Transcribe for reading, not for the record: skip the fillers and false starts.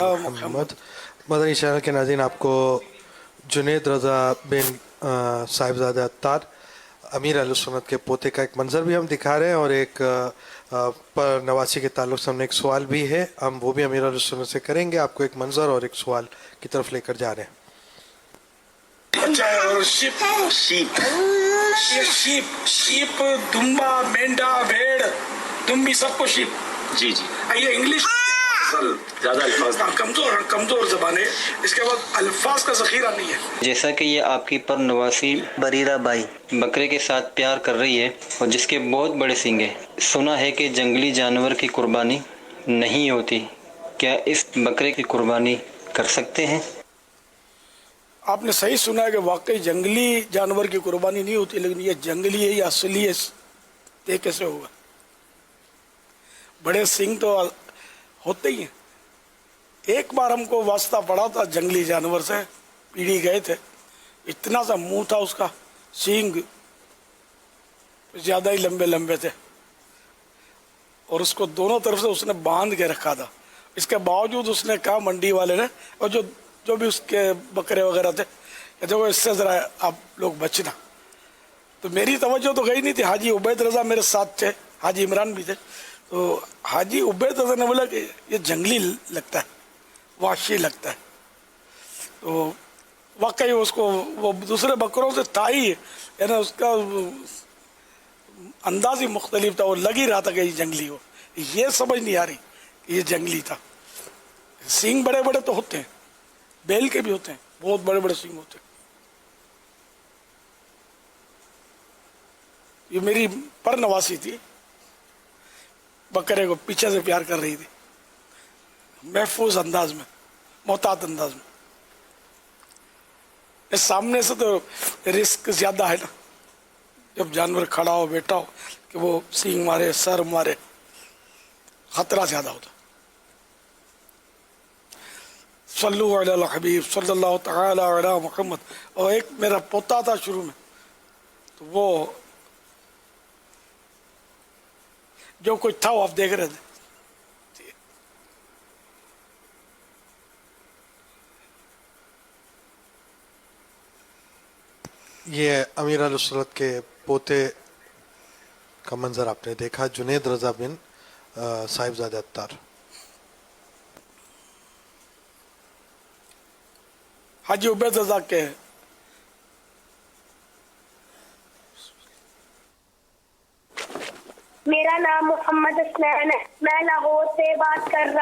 Mohammad Madani channel के नाज़रीन, आपको जुनैद रज़ा बिन साहिबजादा अत्तार अमीर अहले सुन्नत के पोते का एक मंज़र भी हम दिखा रहे हैं और एक पर नवासी के ताल्लुक़ से हमने एक सवाल भी है, हम वो भी अमीर अहले सुन्नत से करेंगे। आपको एक मंज़र और एक सवाल की तरफ लेकर जा रहे हैं। अच्छा, और शीप शीप ये शीप शीप दुम्बा मेंढा भेड़ दुम्बी सबको शीप। जी जी, ये इंग्लिश ज्यादा अल्फाज कमजोर कमजोर जबान है, इसके बाद अल्फाज का जखीरा नहीं है। जैसा कि ये आपकी पर नवासी बरीरा बाई बकरे के साथ प्यार कर रही है और जिसके बहुत बड़े सींग हैं, सुना है कि जंगली जानवर की कुर्बानी नहीं होती, क्या इस बकरे की कुर्बानी कर सकते हैं? आपने सही सुना है कि वाकई जंगली जानवर की कुर्बानी नहीं होती, लेकिन ये जंगली है या असली है, ये कैसे होगा? बड़े सिंह तो होते ही हैं। एक बार हमको वास्ता पड़ा था जंगली जानवर से, पीढ़ी गए थे, इतना सा मुंह था उसका, सींग ज्यादा ही लंबे लंबे थे और उसको दोनों तरफ से उसने बांध के रखा था। इसके बावजूद उसने कहा मंडी वाले ने, और जो भी उसके बकरे वगैरह थे, कि देखो इससे जरा आप लोग बचना। तो मेरी तवज्जो तो गई नहीं थी, हाजी उबैद रजा मेरे साथ थे, हाजी इमरान भी थे। तो हाजी उबैद रजा ने बोला कि ये जंगली लगता है, वाशी लगता है। तो वाकई उसको वो दूसरे बकरों से था ही, यानी उसका अंदाज ही मुख्तलिफ था, वो लग ही रहा था कि ये जंगली हो, ये समझ नहीं आ रही कि ये जंगली था। सींग बड़े बड़े तो होते हैं, बैल के भी होते हैं, बहुत बड़े बड़े सींग होते हैं। ये मेरी पर नवासी थी, बकरे को पीछे से प्यार कर रही थी, महफूज अंदाज में, मोहतात अंदाज में। इस सामने से तो रिस्क ज्यादा है ना, जब जानवर खड़ा हो बैठा हो कि वो सींग मारे सर मारे, खतरा ज्यादा होता। सल्लु अला हबीब सल्लल्लाहु तआला अला मुहम्मद। और एक मेरा पोता था शुरू में, तो वो जो कुछ था वो आप देख रहे थे। ये अमीर अहले सुन्नत के पोते का मंज़र आपने देखा, जुनैद रज़ा बिन साहिबजादा अत्तार। हाजी उबैद रजा के मेरा नाम मोहम्मद हसनैन है, मैं लाहौर से बात कर रहा